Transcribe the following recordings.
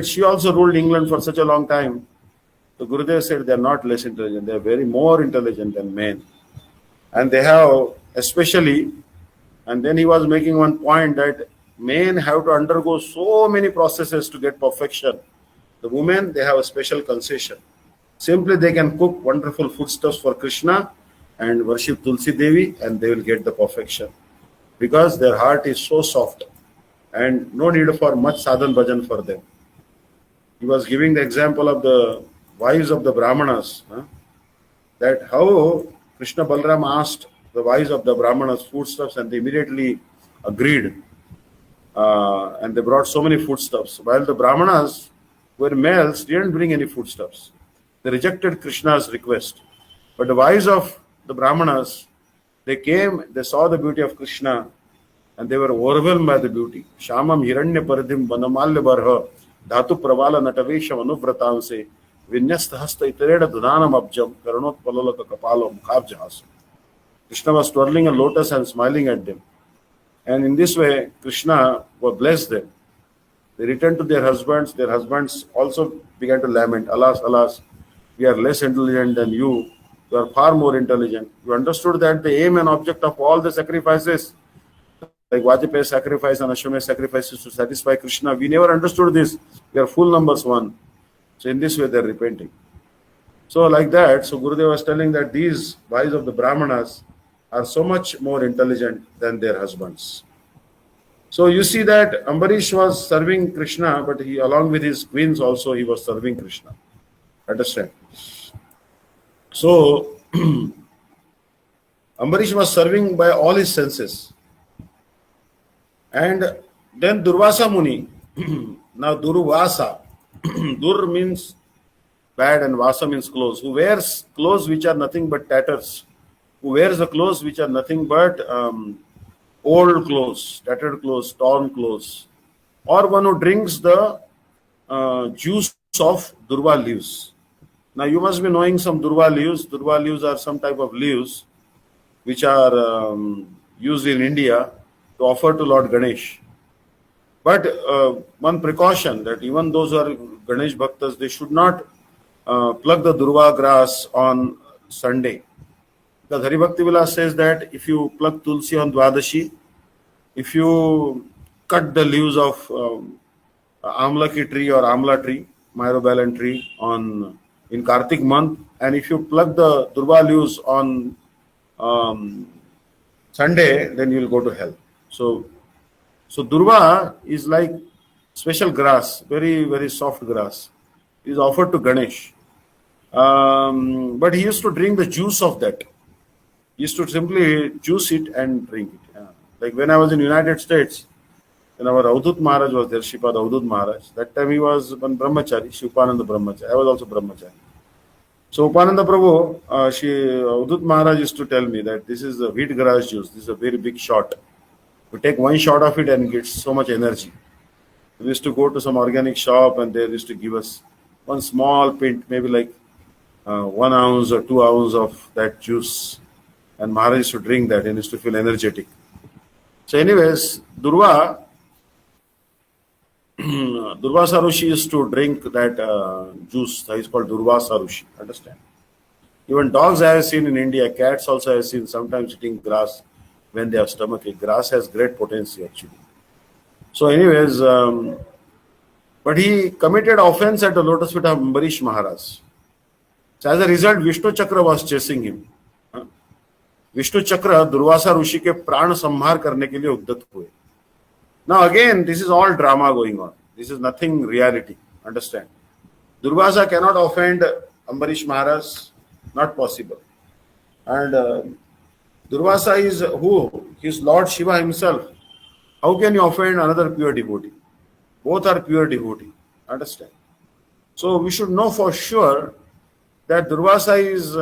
she also ruled England for such a long time. So Gurudev said they are not less intelligent, they are very more intelligent than men. And they have especially, and then he was making one point that men have to undergo so many processes to get perfection. The women, they have a special concession. Simply they can cook wonderful foodstuffs for Krishna and worship Tulsi Devi and they will get the perfection. Because their heart is so soft and no need for much sadhan bhajan for them. He was giving the example of the wives of the Brahmanas, that how Krishna Balram asked the wives of the Brahmanas foodstuffs and they immediately agreed. And they brought so many foodstuffs. While the Brahmanas were males, didn't bring any foodstuffs. They rejected Krishna's request. But the wives of the Brahmanas, they came, they saw the beauty of Krishna and they were overwhelmed by the beauty. Shamam hiranya paridhim vanamalya barha dhatu pravala natavesham anuvrataanse vinyasta hasta itareda dhanam abjam karanot palalaka kapalo mukhabjahas. Krishna was twirling a lotus and smiling at them. And in this way, Krishna blessed them. They returned to their husbands. Their husbands also began to lament, alas, alas, we are less intelligent than you. You are far more intelligent. You understood that the aim and object of all the sacrifices, like Vajpayee sacrifice and Ashwamedh sacrifices to satisfy Krishna, we never understood this. We are full numbers one. So in this way, they are repenting. So like that, so Gurudev was telling that these wives of the Brahmanas are so much more intelligent than their husbands. So you see that Ambarish was serving Krishna, but he, along with his queens also, he was serving Krishna. Understand? So Ambarish was serving by all his senses. And then Durvasa Muni, now Durvasa, Dur means bad and Vasa means clothes, who wears clothes which are nothing but tatters, who wears the clothes which are nothing but old clothes, tattered clothes, torn clothes, or one who drinks the juice of Durva leaves. Now you must be knowing some Durva leaves. Durva leaves are some type of leaves which are used in India to offer to Lord Ganesh. But one precaution that even those who are Ganesh Bhaktas, they should not pluck the Durva grass on Sunday. The Haribhakti Vilas says that if you pluck Tulsi on Dwadashi, if you cut the leaves of Amlaki tree or Amla tree, myrobalan tree in Kartik month, and if you pluck the Durva leaves on Sunday, then you will go to hell. So Durva is like special grass, very, very soft grass. It is offered to Ganesh. But he used to drink the juice of that. He used to simply juice it and drink it. Like when I was in United States, when our Avdut Maharaj was there, Shripad Avdut Maharaj, that time he was one Brahmachari, Upananda Brahmachari. I was also Brahmachari. So Upananda Prabhu, Avdut Maharaj used to tell me that this is the wheat grass juice. This is a very big shot. We take one shot of it and it gets so much energy. We used to go to some organic shop and they used to give us one small pint, maybe like 1 ounce or 2 ounces of that juice. And Maharaj used to drink that and used to feel energetic. So anyways, Durva Sarushi used to drink that juice. That is called Durva Sarushi. Understand? Even dogs I have seen in India, cats also I have seen sometimes eating grass when they have stomachache. Grass has great potency actually. So anyways, but he committed offense at the lotus feet of Ambarish Maharaj. So as a result, Vishnu Chakra was chasing him. Vishnu Chakra Durvasa Rushi के प्राण संहार करने के लिए उद्यत हुए. Now again, this is all drama going on. This is nothing reality. Understand? Durvasa cannot offend Ambarish Maharaj. Not possible. And Durvasa is who? His Lord Shiva himself. How can you offend another pure devotee? Both are pure devotee. Understand? So we should know for sure that Durvasa is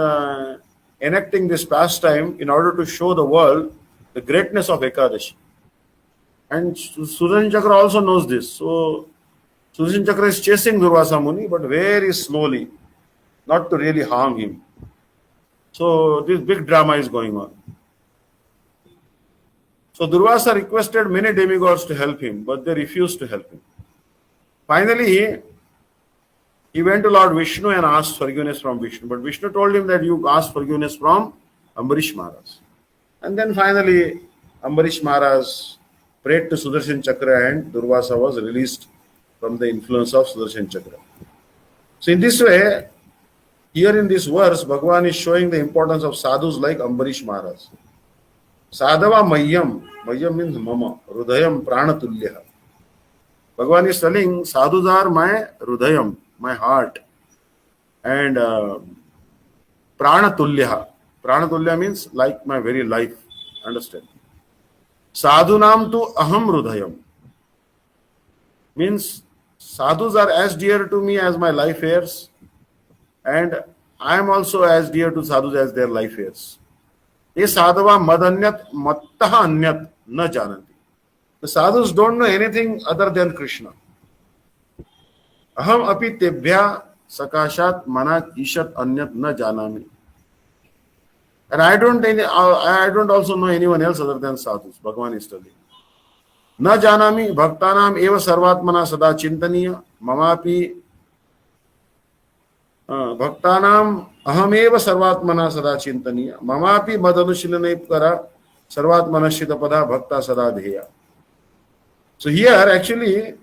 enacting this pastime in order to show the world the greatness of Ekadashi. And Sudarshan Chakra also knows this. So Sudarshan Chakra is chasing Durvasa Muni, but very slowly, not to really harm him. So this big drama is going on. So Durvasa requested many demigods to help him, but they refused to help him. Finally, he went to Lord Vishnu and asked forgiveness from Vishnu. But Vishnu told him that you ask forgiveness from Ambarish Maharaj. And then finally, Ambarish Maharaj prayed to Sudarshan Chakra and Durvasa was released from the influence of Sudarshan Chakra. So in this way, here in this verse, Bhagavan is showing the importance of sadhus like Ambarish Maharaj. Sadhava Mayyam. Mayyam means Mama. Rudayam Pranatulya. Bhagavan is telling sadhus are my Rudayam, my heart. And Pranatulya. Pranatulya means like my very life. Understand? Sadhunam tu aham Rudayam. Means sadhus are as dear to me as my life heirs. And I am also as dear to sadhus as their life heirs. Ye sadhava madanyat mattaha anyat na jananti. The sadhus don't know anything other than Krishna. Aham api tebhya sakashat manat ishat anyat na janami. And I don't also know anyone else other than sadhus. Bhagavan is telling. Na janami bhaktanam eva sarvatmana sada chintaniya mamapi Bhaktanam ahameva sarvatmana sada chintaniya mamapi madanushilane kara sarvatmana shitapada bhakta sada dheya. So here actually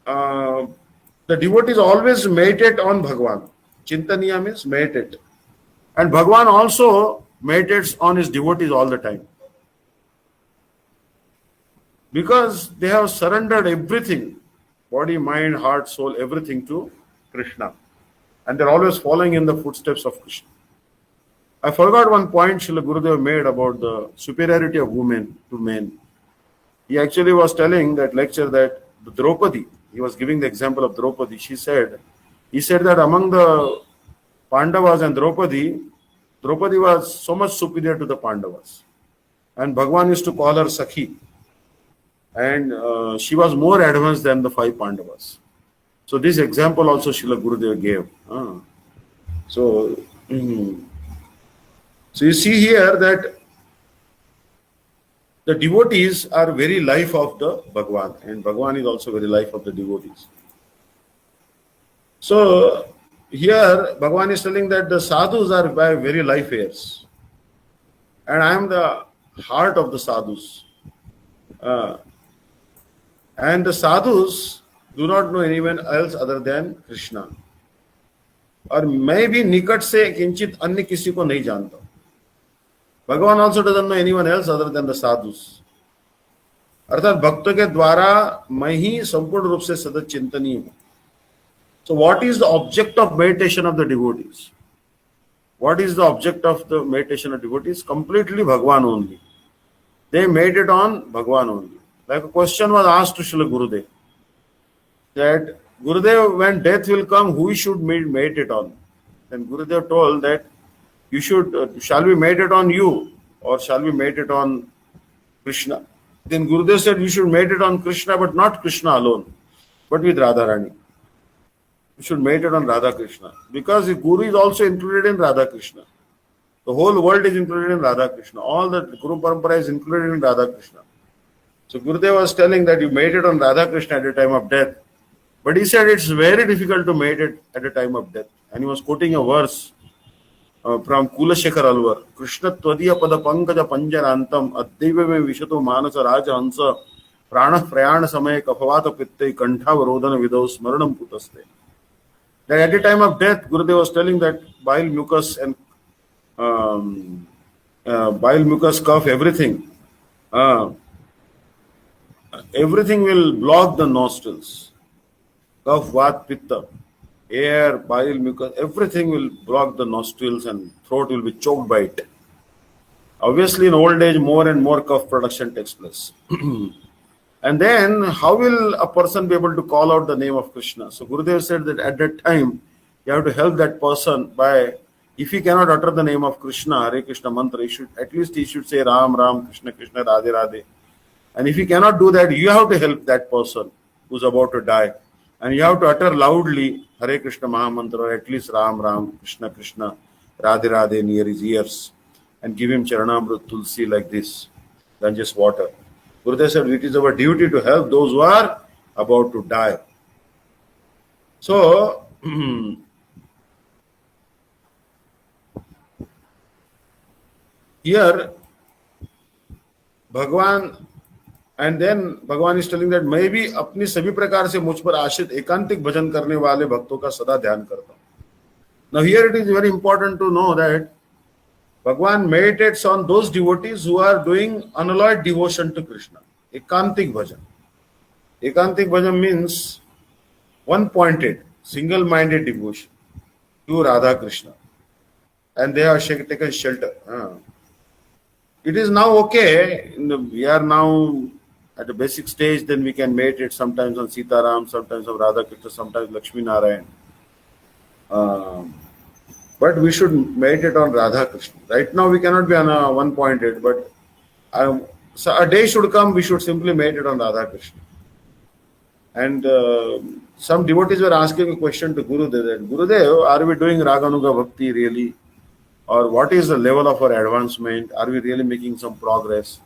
the devotees always meditate on Bhagavan. Chintaniya means meditate. And Bhagavan also meditates on his devotees all the time. Because they have surrendered everything, body, mind, heart, soul, everything to Krishna. And they're always following in the footsteps of Krishna. I forgot one point Srila Gurudev made about the superiority of women to men. He actually was telling that lecture that the Draupadi, he was giving the example of Draupadi. He said that among the Pandavas and Draupadi was so much superior to the Pandavas. And Bhagavan used to call her Sakhi. And she was more advanced than the 5 Pandavas. So this example also Srila Gurudev gave. So you see here that the devotees are very life of the Bhagavan, and Bhagavan is also very life of the devotees. So here Bhagavan is telling that the sadhus are by very life heirs, and I am the heart of the sadhus. And the sadhus do not know anyone else other than Krishna. और मैं भी निकट से किंचित अन्य किसी को नहीं जानता. Bhagavan also doesn't know anyone else other than the sadhus. अर्थात भक्तों के द्वारा मैं ही संपूर्ण रूप से सदा चिंतनीय हूँ. So what is the object of meditation of the devotees? What is the object of the meditation of devotees? Completely Bhagavan only. They meditate on Bhagavan only. Like a question was asked to Srila Gurudev, that Gurudev, when death will come, who should meditate on? Then Gurudev told that you should, shall we meditate on you or shall we meditate on Krishna? Then Gurudev said you should meditate on Krishna, but not Krishna alone, but with Radharani. You should meditate on Radha Krishna, because the Guru is also included in Radha Krishna. The whole world is included in Radha Krishna. All the Guru Parampara is included in Radha Krishna. So Gurudev was telling that you meditate on Radha Krishna at the time of death. But he said it's very difficult to meditate at the time of death. And he was quoting a verse from Kulashekar Alvar. Krishna tvadiya pada pankaja panjarantam addaiva me vishato manasa raja hansa prana prayana samaya kapavata pitte kantha varodhana vidau smaranam putaste. That at the time of death, Gurudev was telling that bile, mucus and cough, everything will block the nostrils. Cough, vat, pitta, air, bile, mucus, everything will block the nostrils and throat will be choked by it. Obviously, in old age, more and more cough production takes place. And then, how will a person be able to call out the name of Krishna? So, Gurudev said that at that time, you have to help that person by, if he cannot utter the name of Krishna, Hare Krishna mantra, he should say Ram, Ram, Krishna, Krishna, Radhe, Radhe. And if he cannot do that, you have to help that person who's about to die. And you have to utter loudly Hare Krishna Mahamantra, or at least Ram, Ram, Krishna, Krishna, Radhe, Radhe near his ears. And give him Charanamrut Tulsi like this, than just water. Gurudev said it is our duty to help those who are about to die. So, here, Bhagwan, and then Bhagwan is telling that मैं भी अपनी सभी प्रकार से मुझ पर आश्रित एकांतिक भजन करने वाले भक्तों का सदा ध्यान करता हूँ. Now here it is very important to know that Bhagwan meditates on those devotees who are doing unalloyed devotion to Krishna. Ekantik bhajan. Ekantik bhajan means one-pointed, single-minded devotion to Radha Krishna. And they have taken shelter. It is now okay. We are now at the basic stage, then we can meditate sometimes on Sita Ram, sometimes on Radha Krishna, sometimes Lakshmi Narayan. But we should meditate on Radha Krishna. Right now we cannot be on a one-pointed, but so a day should come, we should simply meditate on Radha Krishna. And some devotees were asking a question to Gurudev, that Gurudev, are we doing Raganuga Bhakti really? Or what is the level of our advancement? Are we really making some progress?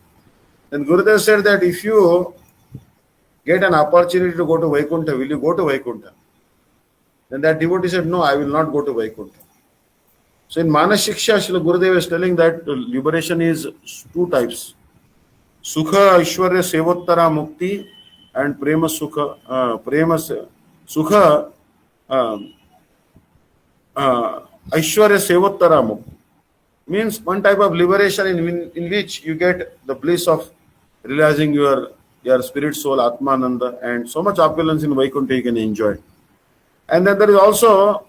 Then Gurudev said that if you get an opportunity to go to Vaikuntha, will you go to Vaikuntha? Then that devotee said, no, I will not go to Vaikuntha. So in Manas Shiksha, Srila Gurudev is telling that liberation is two types. Sukha Aishwarya Sevottara Mukti and Prema Sukha. Sukha Aishwarya Sevottara Mukti means one type of liberation in which you get the bliss of realizing your spirit soul, Atmananda, and so much opulence in Vaikuntha you can enjoy. And then there is also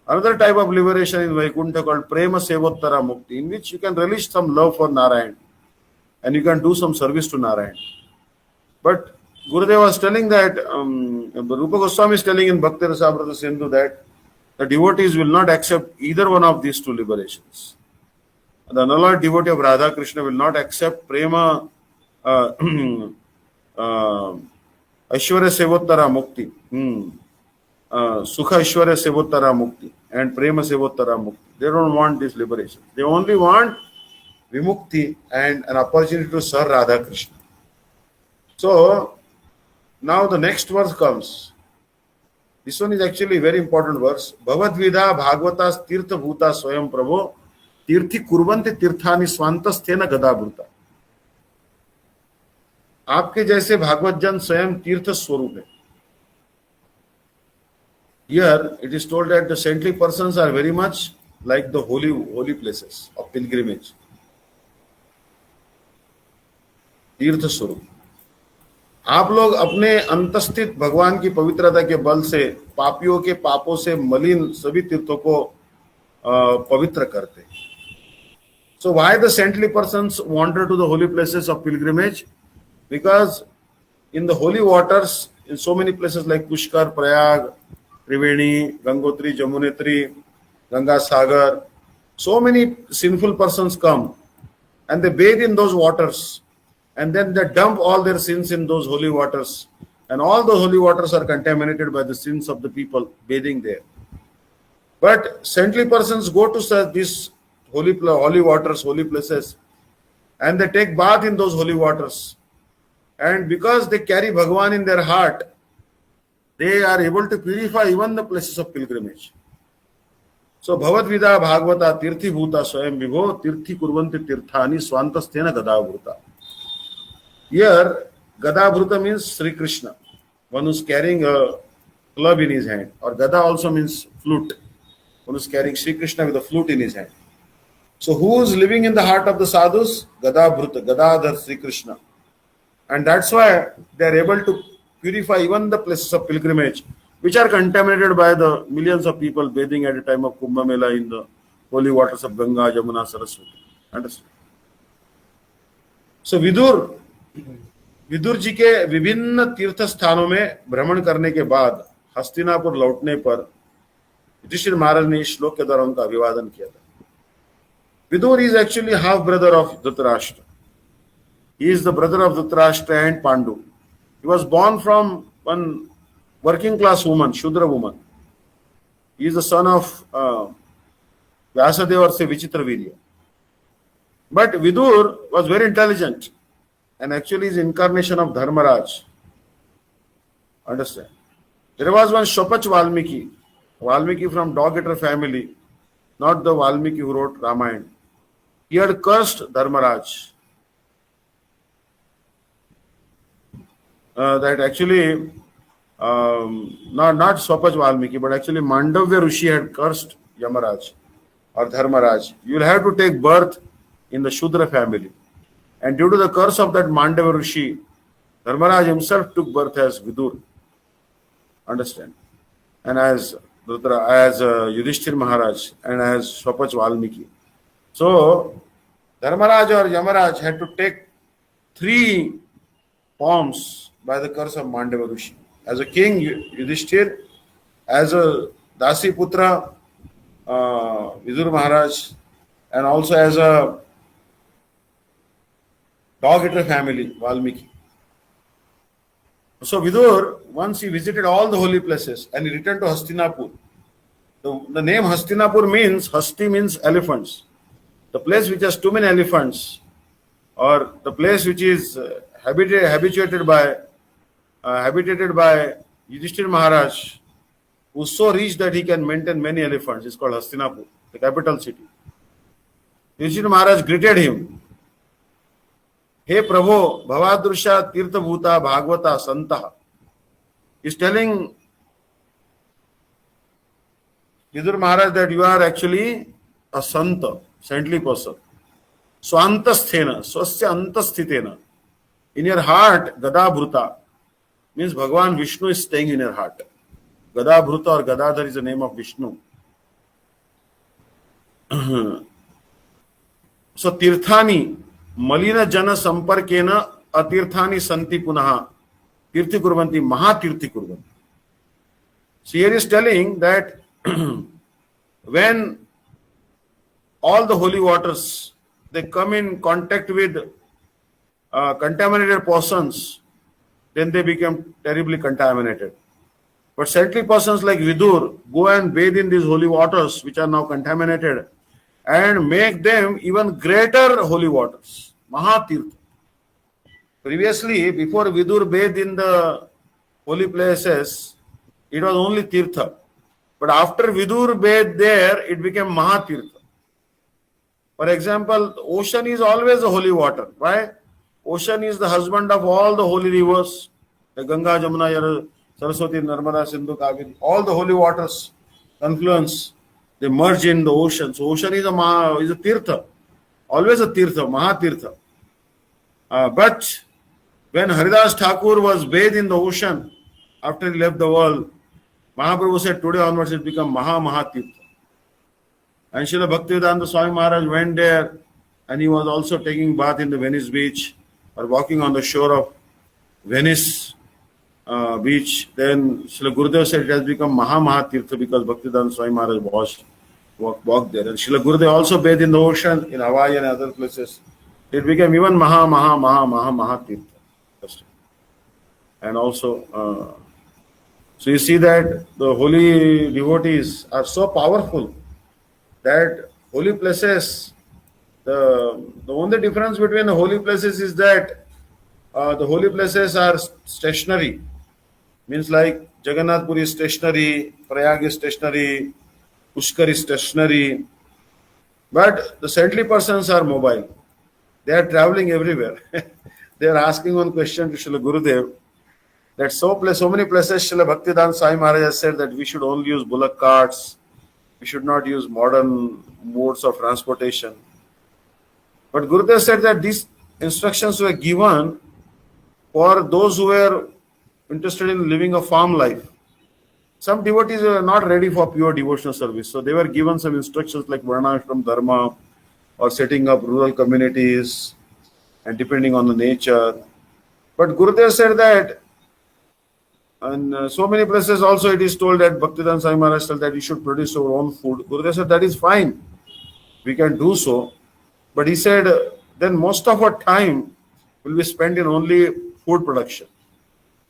another type of liberation in Vaikuntha called Prema Sevottara Mukti, in which you can release some love for Narayan and you can do some service to Narayan. But Gurudev was telling that, Rupa Goswami is telling in Bhakti Rasamrita Sindhu that the devotees will not accept either one of these two liberations. The unalloyed devotee of Radha Krishna will not accept Prema Aishwarya Sevottara Mukti. Sukha Aishwarya Sevottara Mukti and Prema Sevottara Mukti. They don't want this liberation. They only want Vimukti and an opportunity to serve Radha Krishna. So, now the next verse comes. This one is actually a very important verse. Bhavadvidha Bhagavatas Tirtha Bhuta Swayam Prabho Tirthi Kurvante Tirthani Swantasthena Gadabhuta. आपके जैसे भागवत जन स्वयं तीर्थ स्वरूप है. Here it is told that the saintly persons are very much like the holy places of pilgrimage. तीर्थ स्वरूप. आप लोग अपने अंतस्थित भगवान की पवित्रता के बल से पापियों के पापों से मलिन सभी तीर्थों को पवित्र करते. So why the saintly persons wander to the holy places of pilgrimage? Because in the holy waters, in so many places like Pushkar, Prayag, Triveni, Gangotri, Jamunetri, Ganga Sagar, so many sinful persons come and they bathe in those waters and then they dump all their sins in those holy waters, and all the holy waters are contaminated by the sins of the people bathing there. But saintly persons go to these holy waters, holy places, and they take bath in those holy waters. And because they carry Bhagwan in their heart, they are able to purify even the places of pilgrimage. So, Bhavadvida Bhagavata Tirthi Bhuta Swayam Vibho Tirthi Kurvanti Tirthani Swantasthena Gadabhuta. Here, Gadabhuta means Sri Krishna, one who is carrying a club in his hand. Or Gada also means flute, one who is carrying Sri Krishna with a flute in his hand. So, who is living in the heart of the sadhus? Gadabhuta, Gadadhar Sri Krishna. And that's why they are able to purify even the places of pilgrimage, which are contaminated by the millions of people bathing at a time of Kumbh Mela in the holy waters of Ganga, Jamuna, Saraswati. Understand? So Vidur ji के विभिन्न तीर्थ स्थानों में भ्रमण करने के बाद हस्तिनापुर लौटने पर युधिष्ठिर महाराज ने इस श्लोक के द्वारा उनका अभिवादन किया था. Vidur is actually half brother of Dhritarashtra. He is the brother of Dhritarashtra and Pandu. He was born from one working class woman, Shudra woman. He is the son of Vyasadeva or say Vichitravirya. But Vidur was very intelligent and actually is incarnation of Dharmaraj. Understand? There was one Shopach Valmiki, Valmiki from dog-eater family, not the Valmiki who wrote Ramayana. He had cursed Dharmaraj. That actually, not Swapaj Valmiki, but actually Mandavya Rishi had cursed Yamaraj or Dharmaraj. You will have to take birth in the Shudra family. And due to the curse of that Mandavya Rishi, Dharmaraj himself took birth as Vidur. Understand? And as Yudhishthir Maharaj and as Swapaj Valmiki. So, Dharmaraj or Yamaraj had to take 3 forms by the curse of Mandava Rishi. As a king, Yudhishthir; as a Dasi Putra, Vidur Maharaj; and also as a dog-eater family, Valmiki. So Vidur, once he visited all the holy places and he returned to Hastinapur. The name Hastinapur means, Hasti means elephants. The place which has too many elephants, or the place which is habitated by Yudhishthir Maharaj, who is so rich that he can maintain many elephants, is called Hastinapur, the capital city. Yudhishthir Maharaj greeted him. Hey Prabhu, Bhavadrusha Tirtha Bhuta Bhagavata Santaha. He is telling Vidur Maharaj that you are actually a Santa, saintly person. Swantasthena, Swasya Antasthitena. In your heart, Gada Bhuta means Bhagavan Vishnu is staying in your heart. Gada Bhuta or Gadadhar is the name of Vishnu. So Tirthani, Malina Jana Samparkena Atirthani Santi Punaha Tirthi Kurvanti Mahatirthi Kurvanti. So here is telling that when all the holy waters, they come in contact with contaminated persons, then they become terribly contaminated. But saintly persons like Vidur go and bathe in these holy waters which are now contaminated and make them even greater holy waters. Mahatirtha. Previously, before Vidur bathed in the holy places, it was only Tirtha. But after Vidur bathed there, it became Mahatirtha. For example, the ocean is always a holy water. Why? Ocean is the husband of all the holy rivers. The Ganga, Jamuna, Saraswati, Narmada, Sindhu, Kaveri. All the holy waters confluence. They merge in the ocean. So ocean is a Tirtha. Always a Tirtha, Mahatirtha. But when Haridas Thakur was bathed in the ocean after he left the world, Mahaprabhu said, today onwards it became Mahatirtha. And Srila Bhaktivedanta Swami Maharaj went there and he was also taking bath in the Venice beach or walking on the shore of Venice beach. Then Srila Gurudev said it has become Mahatirtha because Bhaktivedanta Swami Maharaj walked there. And Srila Gurudev also bathed in the ocean in Hawaii and other places. It became even Mahatirtha. And also, so you see that the holy devotees are so powerful that holy places, the only difference between the holy places is that the holy places are stationary. Means like Jagannath Puri is stationary, Prayag is stationary, Pushkar is stationary. But the saintly persons are mobile. They are traveling everywhere. They are asking one question to Srila Gurudev that so many places Srila Bhaktivedanta Swami Maharaj has said that we should only use bullock carts, we should not use modern modes of transportation. But Gurudev said that these instructions were given for those who were interested in living a farm life. Some devotees were not ready for pure devotional service, so they were given some instructions like Varnashram Dharma or setting up rural communities and depending on the nature. But Gurudev said that, and so many places also it is told that Bhaktivedanta Swami Maharaj said that we should produce our own food. Gurudev said that is fine, we can do so. But he said then most of our time will be spent in only food production.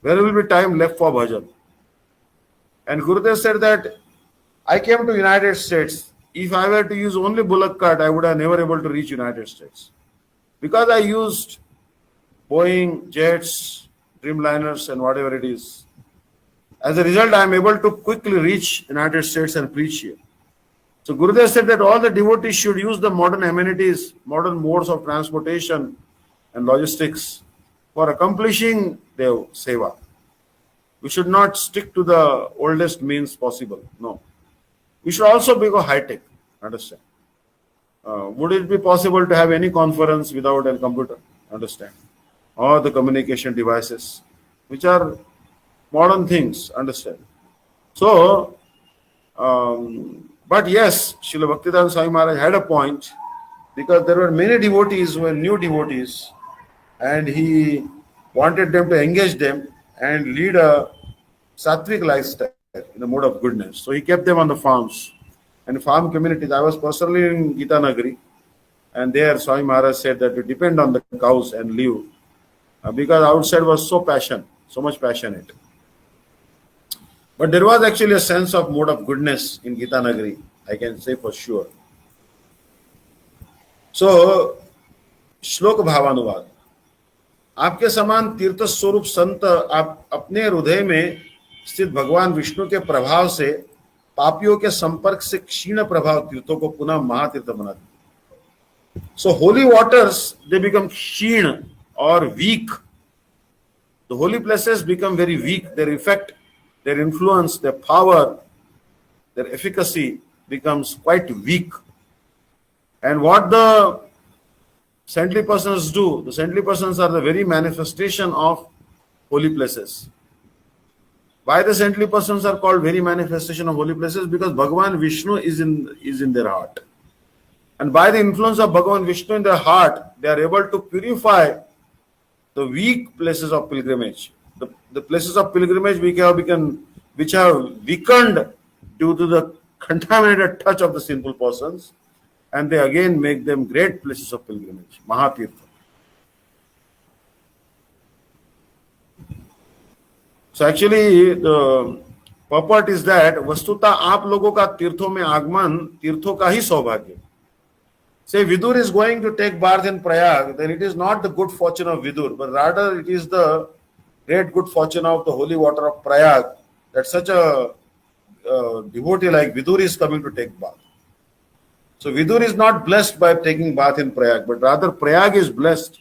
Where will be time left for bhajan? And Gurudev said that I came to United States. If I were to use only bullock cart, I would have never able to reach United States. Because I used Boeing, jets, Dreamliners and whatever it is. As a result, I am able to quickly reach United States and preach here. So Gurudev said that all the devotees should use the modern amenities, modern modes of transportation and logistics for accomplishing their seva. We should not stick to the oldest means possible. No. We should also be high tech. Understand? Would it be possible to have any conference without a computer? Understand? Or the communication devices, which are modern things. Understand? So, but yes, Srila Bhaktivedanta Swami Maharaj had a point, because there were many devotees who were new devotees, and he wanted them to engage them and lead a sattvic lifestyle in the mode of goodness. So he kept them on the farms and farm communities. I was personally in Caitanya, and there Swami Maharaj said that you depend on the cows and live, because outside was so much passionate. But there was actually a sense of mode of goodness in Caitanya, I can say for sure. So, श्लोक भावानुवाद. आपके समान तीर्थ स्वरूप संत आप अपने हृदय में स्थित भगवान विष्णु के प्रभाव से पापियों के संपर्क से क्षीण प्रभाव तीर्थों को पुनः महातीर्थ बनाते. So holy waters, they become क्षीण or weak. The holy places become very weak. Their effect, their influence, their power, their efficacy becomes quite weak. And what the saintly persons do, the saintly persons are the very manifestation of holy places. Why the saintly persons are called very manifestation of holy places? Because Bhagavan Vishnu is in their heart. And by the influence of Bhagavan Vishnu in their heart, they are able to purify the weak places of pilgrimage. The places of pilgrimage which have weakened due to the contaminated touch of the sinful persons, and they again make them great places of pilgrimage, Mahatirtha. So actually the purport is that वस्तुतः आप लोगों का तीर्थों में आगमन तीर्थों का ही सौभाग्य. Say Vidur is going to take bath in Prayag, then it is not the good fortune of Vidur, but rather it is the great good fortune of the holy water of Prayag, that such a devotee like Vidur is coming to take bath. So Vidur is not blessed by taking bath in Prayag, but rather Prayag is blessed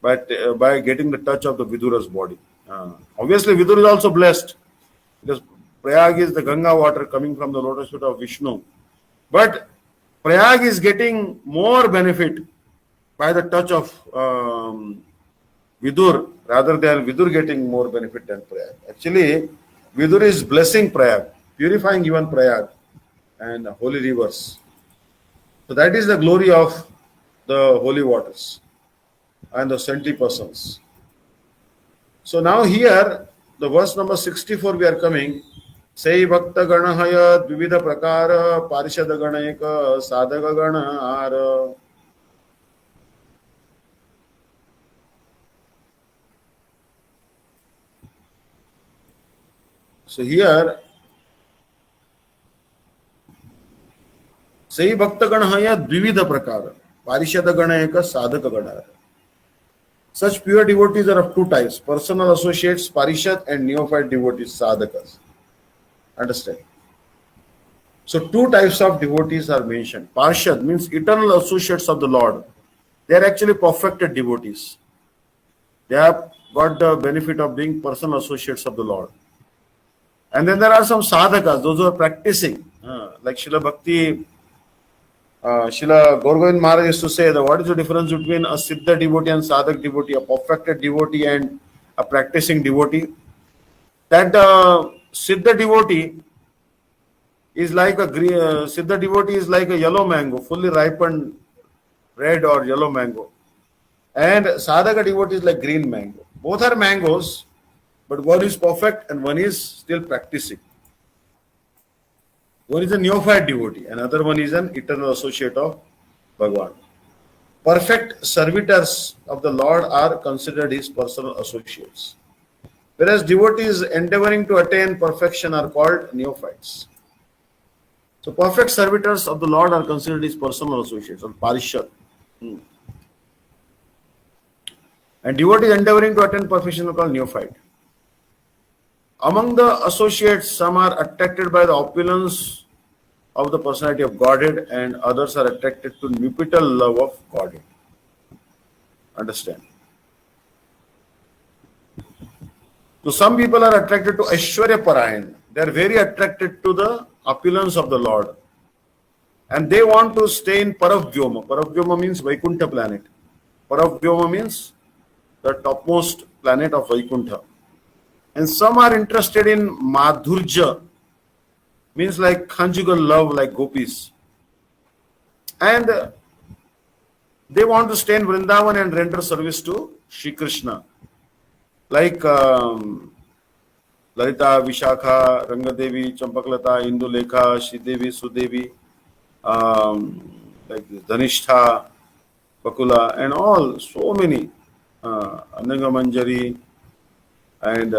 by getting the touch of the Vidura's body. Obviously Vidur is also blessed, because Prayag is the Ganga water coming from the lotus feet of Vishnu. But Prayag is getting more benefit by the touch of Vidur, rather than Vidur getting more benefit than Prayag. Actually, Vidur is blessing Prayag, purifying even Prayag and holy rivers. So that is the glory of the holy waters and the saintly persons. So now here, the verse number 64 we are coming. Sei bhakta ganahaya dvividha prakara parishada ganayaka sadhaka ganahara. So here, Sei bhakta ganahaya dvividha prakara parishada ganayaka sadhaka ganahara. Such pure devotees are of two types: personal associates, parishad, and neophyte devotees, sadhakas. Understand? So two types of devotees are mentioned. Parishad means eternal associates of the Lord. They are actually perfected devotees. They have got the benefit of being personal associates of the Lord. And then there are some sadhakas, those who are practicing, like Srila Bhakti. Srila Gaur Govind Maharaj used to say that what is the difference between a Siddha devotee and Sadhak devotee, a perfected devotee and a practicing devotee? That Siddha devotee is like a yellow mango, fully ripened red or yellow mango. And Sadhaka devotee is like green mango. Both are mangoes, but one is perfect and one is still practicing. One is a neophyte devotee, another one is an eternal associate of Bhagavan. Perfect servitors of the Lord are considered his personal associates, whereas devotees endeavoring to attain perfection are called neophytes. So perfect servitors of the Lord are considered his personal associates, or parishad. And devotees endeavoring to attain perfection are called neophyte. Among the associates, some are attracted by the opulence of the personality of Godhead, and others are attracted to nuptial love of Godhead. Understand? So some people are attracted to Aishwarya Parayan. They are very attracted to the opulence of the Lord. And they want to stay in Paravyoma. Paravyoma means Vaikuntha planet. Paravyoma means the topmost planet of Vaikuntha. And some are interested in Madhurja, means like conjugal love, like gopis. And they want to stay in Vrindavan and render service to Shri Krishna. Like Lalita, Vishakha, Rangadevi, Champaklata, Indulekha, Sridevi, Sudevi, like Dhanishtha, Bakula, and all, so many, Ananga Manjari, and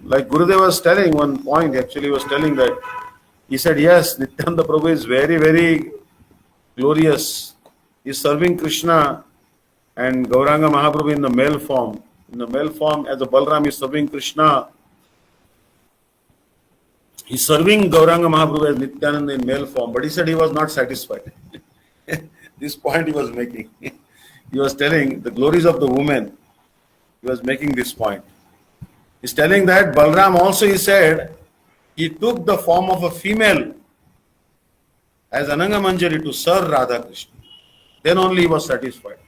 like Gurudev was telling one point, actually was telling that, he said, yes, Nityananda Prabhu is very, very glorious. He is serving Krishna and Gauranga Mahaprabhu in the male form. In the male form, as a Balram is serving Krishna, he is serving Gauranga Mahaprabhu as Nityananda in male form, but he said he was not satisfied. This point he was making. He was telling the glories of the woman. He was making this point. He is telling that Balram also, he said, he took the form of a female as Ananga Manjari to serve Radha Krishna. Then only he was satisfied.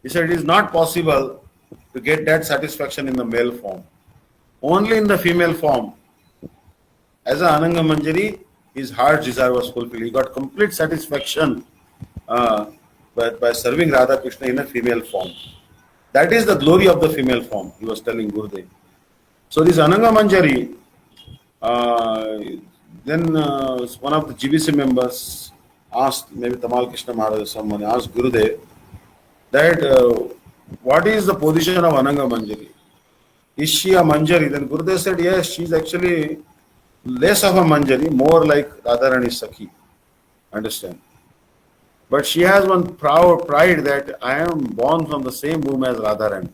He said it is not possible to get that satisfaction in the male form. Only in the female form. As an Ananga Manjari, his heart's desire was fulfilled. He got complete satisfaction by serving Radha Krishna in a female form. That is the glory of the female form, he was telling Gurudev. So this Ananga Manjari, then one of the GBC members asked, maybe Tamal Krishna Maharaj or someone asked Gurudev that what is the position of Ananga Manjari? Is she a Manjari? Then Gurudev said, yes, she is actually less of a Manjari, more like Radharani Sakhi. Understand? But she has one proud pride that I am born from the same womb as Radharani.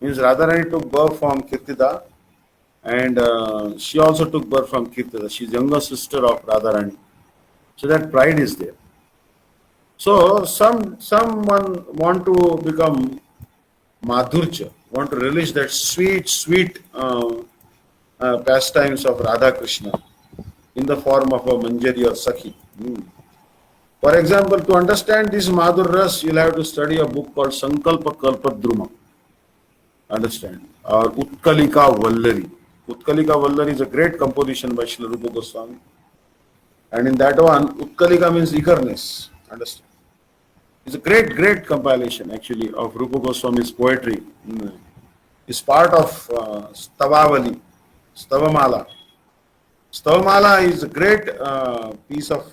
Means Radharani took birth from Kirtida, and she also took birth from Kirtida. She is younger sister of Radharani. So that pride is there. So someone want to become Madhurja, want to relish that sweet pastimes of Radha Krishna in the form of a Manjari or Sakhi. For example, to understand this Madhur Ras, you'll have to study a book called Sankalpa Kalpadruma. Understand? Or Utkalika Vallari. Utkalika Vallari is a great composition by Srila Rupa Goswami. And in that one, Utkalika means eagerness. Understand? It's a great compilation actually of Rupa Goswami's poetry. It's part of Stavavali, Stavamala. Stavamala is a great piece of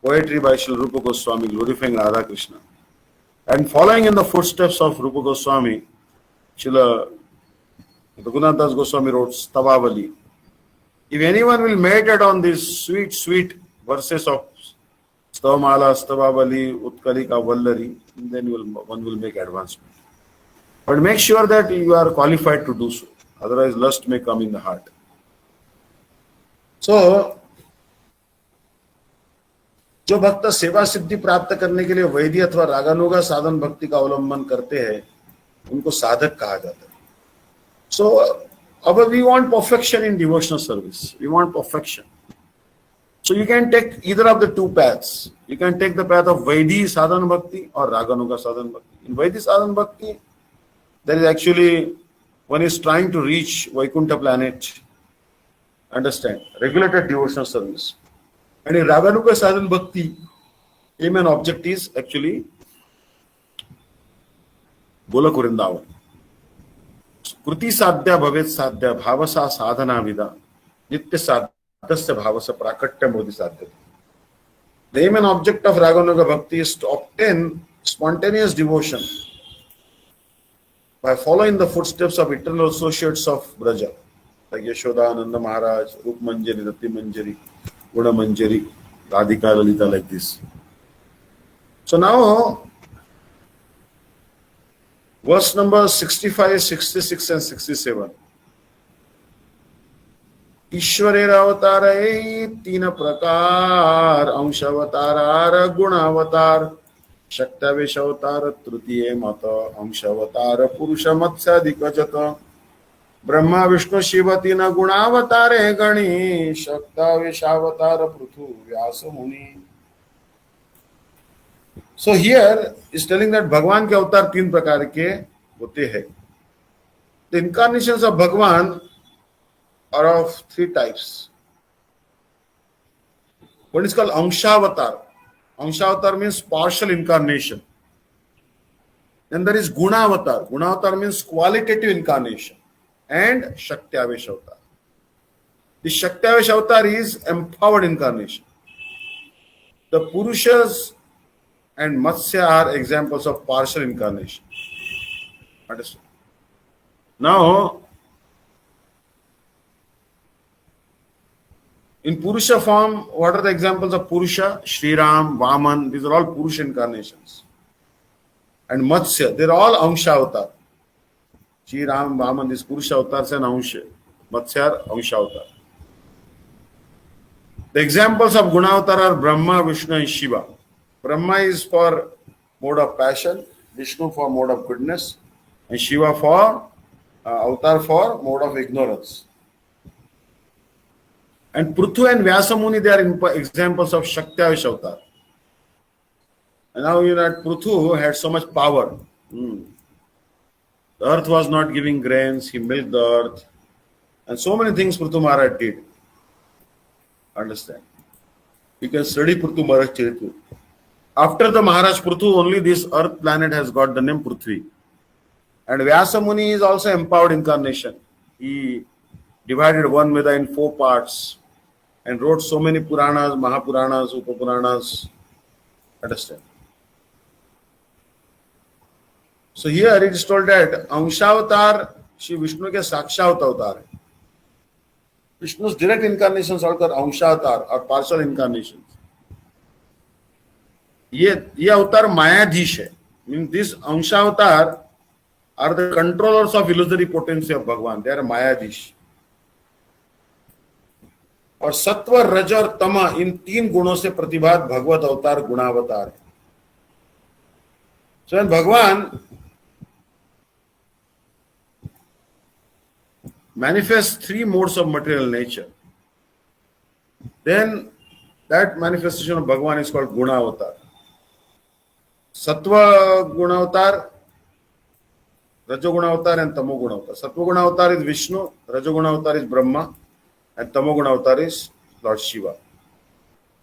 poetry by Srila Rupa Goswami glorifying Radha Krishna. And following in the footsteps of Rupa Goswami, Srila Raghunath Das Goswami wrote Stavavali. If anyone will meditate on these sweet verses of Stavamala, Stavavali, Utkalika, Vallari, then one will make advancement. But make sure that you are qualified to do so. Otherwise, lust may come in the heart. So, जो भक्त सेवा सिद्धि प्राप्त करने के लिए वैदिक अथवा रागानुगा साधन भक्ति का अवलंबन करते हैं, उनको साधक कहा जाता है. So, we want perfection in devotional service. We want perfection. So you can take either of the two paths. You can take the path of Vaidhi Sadhana Bhakti or Raganuga Sadhana Bhakti. In Vaidhi Sadhana Bhakti, there is actually, one is trying to reach Vaikuntha planet. Understand? Regulated devotional service. And in Raganuga Sadhana Bhakti, aim and object is actually Golak Vrindavan. Kruti sadhya bhavet sadhya bhavasa sadhana vida nitya sadhasya bhavasa prakatya modi sadhya. The aim and object of Raganuga Bhakti is to obtain spontaneous devotion by following the footsteps of eternal associates of Braja, like Yashoda, Ananda Maharaj, Rup Manjari, Rati Manjari, Guna Manjari, Radhika, Lalita, like this. So now, verse number 65, 66 and 67. ईश्वरेर अवतार ये तीन प्रकार, अंशावतार गुणावतार, शक्तावेश अवतार तृतीय मत, अंशावतार पुरुष मत्स्याधिकजत, ब्रह्मा विष्णु शिव तीन गुणावतारे गणी, शक्तावेशावतार पृथु व्यास मुनि. So here is telling that भगवान के अवतार तीन प्रकार के होते हैं. The incarnations of Bhagwan are of three types. One is called Anshavatar. Anshavatar means partial incarnation. Then there is Gunavatar. Gunavatar means qualitative incarnation. And Shaktyavesh Avatar. The Shaktyavesh Avatar is empowered incarnation. The Purushas and Matsya are examples of partial incarnation. Understand? Now, in Purusha form, what are the examples of Purusha? Sri Ram, Vaman, these are all Purusha incarnations. And Matsya, they are all Ansha Avatar. Sri Ram, Vaman, these Purusha avatars and Ansha. Matsya are Ansha Avatar. The examples of Gunavatar are Brahma, Vishnu and Shiva. Brahma is for mode of passion, Vishnu for mode of goodness, and Shiva for avatar for mode of ignorance. And Pruthu and Vyasamuni, they are examples of Shaktyavesh avatar. And now you know that Pruthu had so much power. The earth was not giving grains, he milked the earth. And so many things Pruthu Maharaj did. Understand? You can study Pruthu Maharaj Charitra. After the Maharaj Pruthu, only this earth planet has got the name Prithvi. And Vyasamuni is also empowered incarnation. He divided one Veda in 4 parts and wrote so many Puranas, Mahapuranas, Upapuranas. Understand? So here it is told that Anshavatar, Shri Vishnu ke Sakshat avatar hai. Vishnu's direct incarnations are called Anshavatar or partial incarnations. ये अवतार मायाधीश है. Means this Anshavatar are the controllers of illusory potency of Bhagwan. They are मायाधीश. और सत्व, रज और तम इन 3 गुणों से प्रतिभात भगवत अवतार गुणावतार है. So when Bhagwan manifests 3 modes of material nature, then that manifestation of Bhagwan is called Gunavatar. Sattva Gunavatar, Rajagunavatar and Tamogunavatar. Sattva Gunavatar is Vishnu, Rajagunavatar is Brahma and Tamogunavatar is Lord Shiva.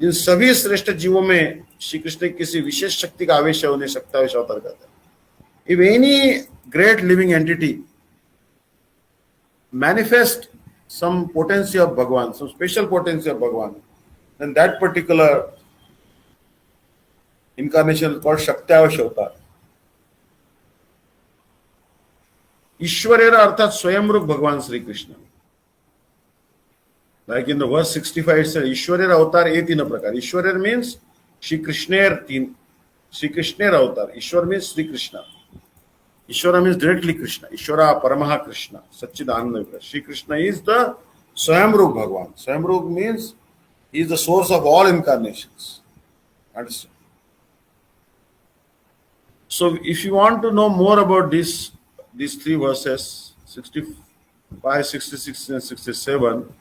इन सभी श्रेष्ठ जीवों में श्री कृष्ण किसी विशेष शक्ति का आवेश है, उन्हें शक्तावेश अवतार कहते हैं. If any great living entity manifest some potency of Bhagwan, some special potency of Bhagwan, then that particular incarnation is called Shaktyavesh avatar. Ishwarera अर्थात स्वयंरूप भगवान Shri Krishna. Like in the verse 65 it says Ishwarera avatar ए 3 प्रकार. Ishwarera means Shri Krishner avatar. Ishwar means Sri Krishna. Ishwara means directly Krishna. Ishwara Paramaha Krishna. Satchidananda Vigraha. Shri Krishna is the Swayamrup Bhagwan. Swayamrup means he is the source of all incarnations. Understand? So if you want to know more about these 3 verses, 65, 66 and 67,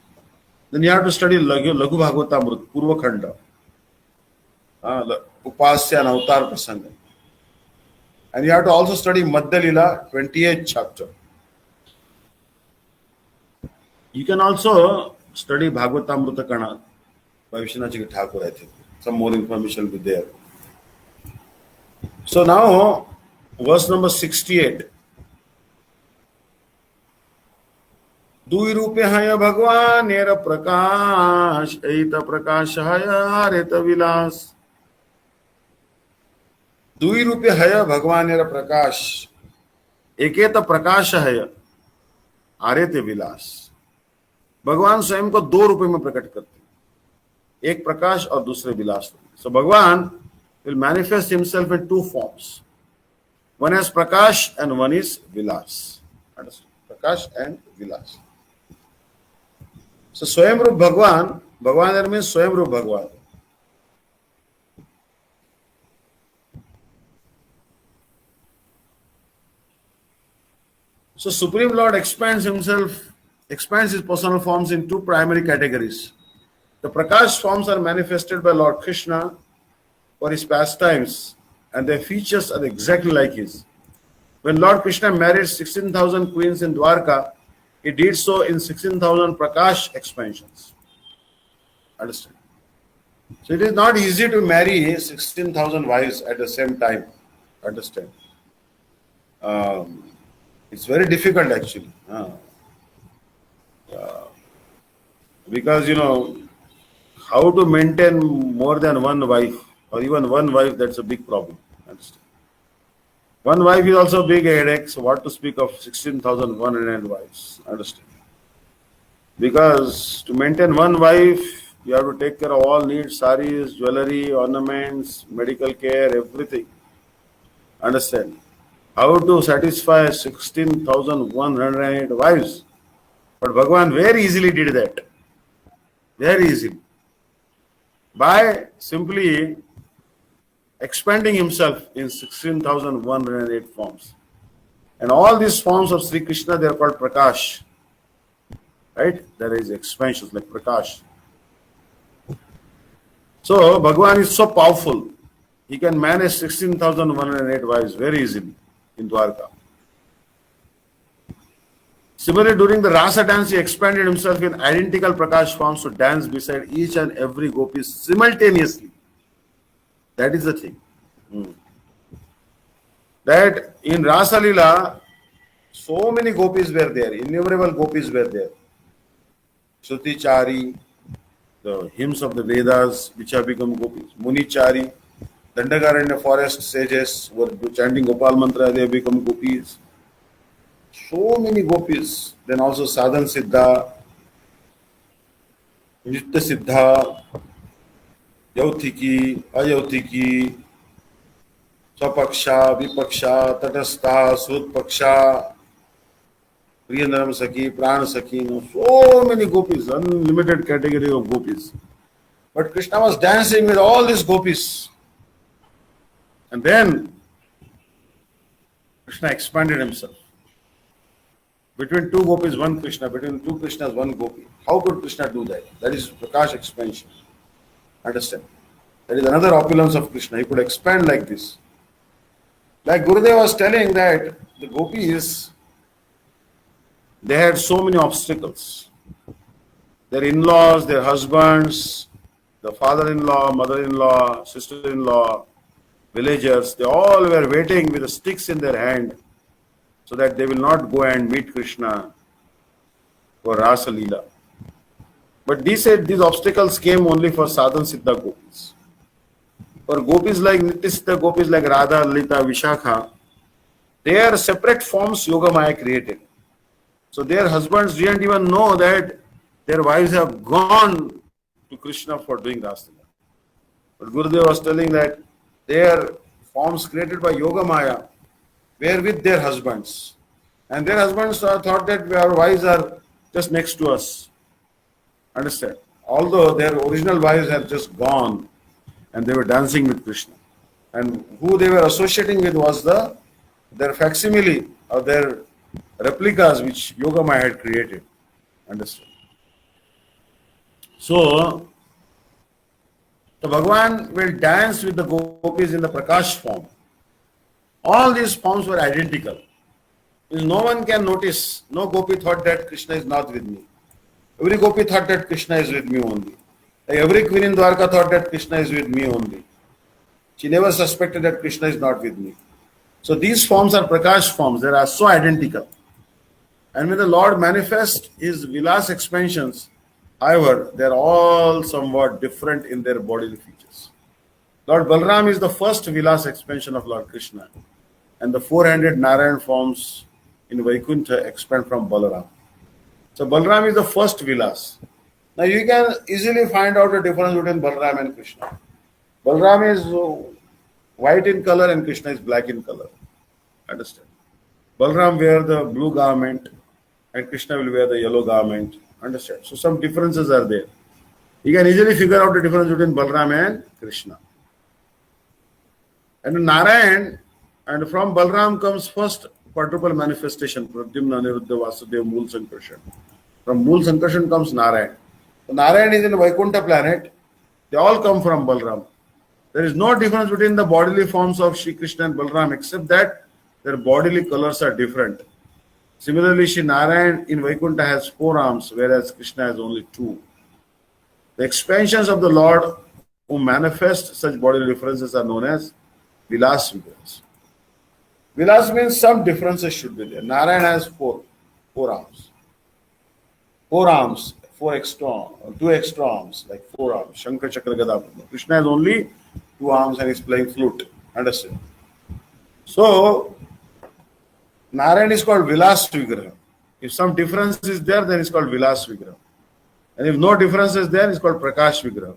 then you have to study Laghu Bhagavatamrita, Purva Khanda, Upasya and Avatar Prasanga. And you have to also study Madhya Lila, 28th chapter. You can also study Bhagavatamrita Kana by Vishnu Thakur, I think. Some more information will be there. So now, verse number 68. दुई रूपे हय भगवान एर प्रकाश एत प्रकाश हय हरेत विलास. दुई रूपे हय भगवान एर प्रकाश एकेत प्रकाश हय आरेत विलास. भगवान स्वयं को 2 रूपों में प्रकट करते हैं, एक प्रकाश और दूसरे विलास. So भगवान will manifest himself in 2 forms. One is prakash and one is vilas. Understand? Prakash and vilas. So Swayamrup Bhagwan, Bhagwan there means Swayamrup Bhagwan. So Supreme Lord expands his personal forms in two primary categories. The Prakash forms are manifested by Lord Krishna for his pastimes, and their features are exactly like his. When Lord Krishna married 16,000 queens in Dwarka, he did so in 16,000 Prakash expansions. Understand? So it is not easy to marry 16,000 wives at the same time. Understand? Um, it's very difficult actually. Because how to maintain more than one wife or even one wife, that's a big problem. Understand? One wife is also a big headache, so what to speak of 16,100 wives? Understand? Because to maintain one wife, you have to take care of all needs, saris, jewelry, ornaments, medical care, everything. Understand? How to satisfy 16,100 wives? But Bhagavan very easily did that. Very easily. By simply expanding himself in 16,108 forms. And all these forms of Sri Krishna, they are called Prakash. Right? There is expansions like Prakash. So Bhagavan is so powerful. He can manage 16,108 wives very easily in Dwarka. Similarly, during the Rasa dance, he expanded himself in identical Prakash forms to dance beside each and every gopi simultaneously. That is the thing. That in Rasa Leela, so many gopis were there, innumerable gopis were there. Shruti-chari, the hymns of the Vedas, which have become gopis. Muni-chari, Dandakaranya forest sages were chanting Gopal mantra, they have become gopis. So many gopis. Then also Sadhan Siddha, Nitya Siddha, Yautiki, Ayautiki, Swapaksha, Vipaksha, Tatastha, Sudpaksha, Priyandaram Saki, Prana Saki, so many gopis, unlimited category of gopis. But Krishna was dancing with all these gopis. And then Krishna expanded himself. Between two gopis, one Krishna. Between two Krishnas, one gopi. How could Krishna do that? That is Prakash expansion. Understand? That is another opulence of Krishna. He could expand like this. Like Gurudev was telling that the gopis, they had so many obstacles. Their in-laws, their husbands, the father-in-law, mother-in-law, sister-in-law, villagers, they all were waiting with the sticks in their hand so that they will not go and meet Krishna for Rasa Leela. But these obstacles came only for Sadhan Siddha gopis. For gopis like Nitya Siddha gopis like Radha, Lalita, Vishakha, their separate forms Yoga Maya created. So their husbands didn't even know that their wives have gone to Krishna for doing Rasa Leela. But Gurudev was telling that their forms created by Yoga Maya were with their husbands. And their husbands thought that our wives are just next to us. Understand? Although their original wives had just gone and they were dancing with Krishna. And who they were associating with was their facsimile or their replicas which Yoga Maya had created. Understand? So, the Bhagavan will dance with the gopis in the Prakash form. All these forms were identical. No one can notice, no gopi thought that Krishna is not with me. Every gopi thought that Krishna is with me only. Like every queen in Dwarka thought that Krishna is with me only. She never suspected that Krishna is not with me. So these forms are Prakash forms. They are so identical. And when the Lord manifests his Vilas expansions, however, they are all somewhat different in their bodily features. Lord Balram is the first Vilas expansion of Lord Krishna. And the 400 Narayan forms in Vaikuntha expand from Balaram. So Balram is the first Vilas. Now you can easily find out the difference between Balram and Krishna. Balram is white in color and Krishna is black in color. Understand? Balram wear the blue garment and Krishna will wear the yellow garment. Understand? So some differences are there. You can easily figure out the difference between Balram and Krishna. And Narayan, and from Balram comes first quadruple manifestation, Pradyumna, Aniruddha, Vasudeva, Mool Sankarshan. From Mool Sankarshan comes Narayan. So Narayan is in Vaikuntha planet. They all come from Balram. There is no difference between the bodily forms of Shri Krishna and Balram except that their bodily colors are different. Similarly, Shri Narayan in Vaikuntha has 4 arms, whereas Krishna has only 2. The expansions of the Lord who manifest such bodily differences are known as Vilas Vigrahas. Vilas means some differences should be there. Narayan has 4 arms. 4 arms, 4 extra, 2 extra arms, like 4 arms. Shankar Chakra Gada Padma. Krishna has only 2 arms and is playing flute. Understand? So, Narayan is called Vilas Vigraha. If some difference is there, then it's called Vilas Vigraha. And if no difference is there, it's called Prakash Vigraha.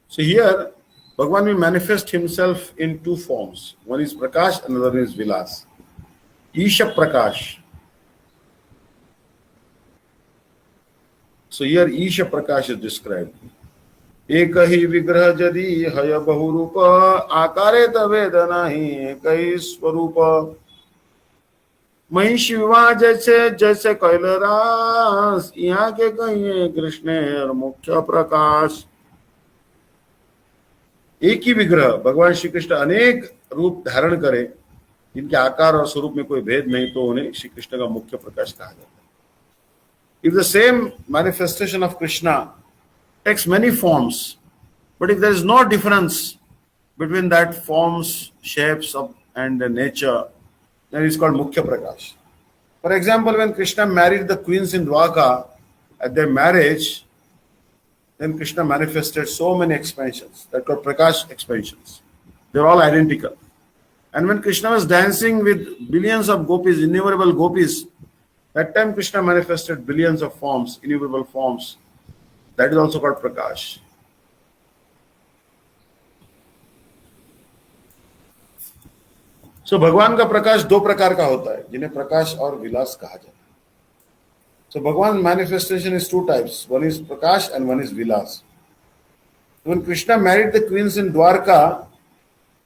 So here, Bhagavan will manifest himself in 2 forms. One is Prakash, another is Vilas. Isha Prakash. So here Isha Prakash is described. Ekahi vigraha jadi haya bahurupa akare taveda nahi ekai swarupa. मही शिवा जैसे जैसे कैलरास यहाँ के कहिए कृष्ण और मुख्य प्रकाश. एक ही विग्रह भगवान श्री कृष्ण अनेक रूप धारण करे, जिनके आकार और स्वरूप में कोई भेद नहीं, तो उन्हें श्री कृष्ण का मुख्य प्रकाश कहा जाता है. If the same manifestation of Krishna takes many forms, but if there is no difference between that forms, shapes of and the nature, then it's called Mukhya Prakash. For example, when Krishna married the queens in Dwarka, at their marriage, then Krishna manifested so many expansions that called Prakash expansions. They're all identical. And when Krishna was dancing with billions of gopis, innumerable gopis, that time Krishna manifested billions of forms, innumerable forms. That is also called Prakash. So भगवान का प्रकाश 2 प्रकार का होता है, जिन्हें प्रकाश और विलास कहा जाता है. So Bhagavan's manifestation is 2 types. One is Prakash and one is Vilas. When Krishna married the queens in Dwarka,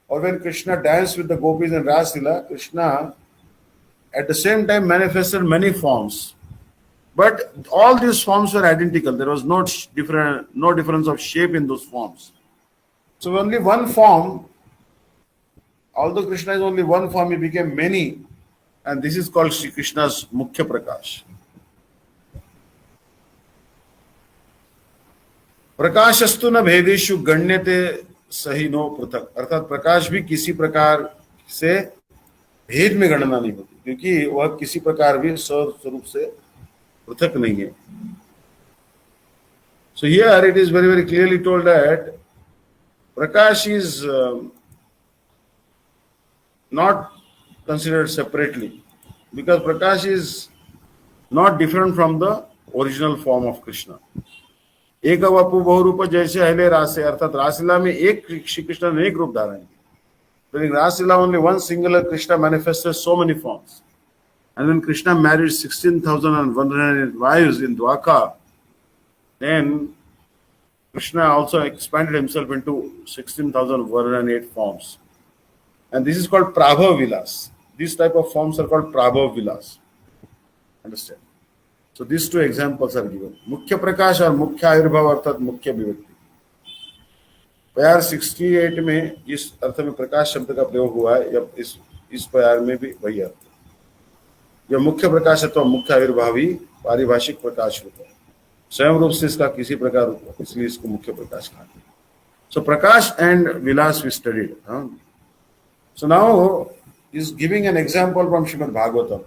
or when Krishna danced with the gopis in Rasila, Krishna at the same time manifested many forms. But all these forms were identical. There was no difference of shape in those forms. So only one form, although Krishna is only one form, he became many. And this is called Shri Krishna's Mukhya Prakash. प्रकाशस्तु न भेदेषु गण्यते सही no पृथक. अर्थात प्रकाश भी किसी प्रकार से भेद में गणना नहीं होती, क्योंकि वह किसी प्रकार भी स्वरूप से पृथक नहीं है. So here it is very, very clearly told that Prakash is not considered separately, because Prakash is not different from the original form of Krishna. एक वपु बहुरूप जैसे अहिले रासे, अर्थात रासलीला में एक श्री कृष्ण ने एक रूप धारण किया. But in Rasila only one singular Krishna manifested so many forms. And when Krishna married 16,108 wives in Dwarka, then Krishna also expanded himself into 16,108 forms. And this is called Prabhav Vilas. These type of forms are called Prabhav Vilas. Understand? So these 2 examples are given. Mukhya Prakash और मुख्य आविर्भाव अर्थात मुख्य विभक्ति. प्यार 68 में इस अर्थ में प्रकाश शब्द का प्रयोग हुआ है, या इस प्यार में भी वही अर्थ. यह मुख्य प्रकाश है तो मुख्य आविर्भावी पारिभाषिक प्रकाश होता है, स्वयं रूप से इसका किसी प्रकार होता है, इसलिए इसको मुख्य प्रकाश कहते हैं. So Prakash and Vilas we studied. So now is giving an example from Srimad Bhagavatam.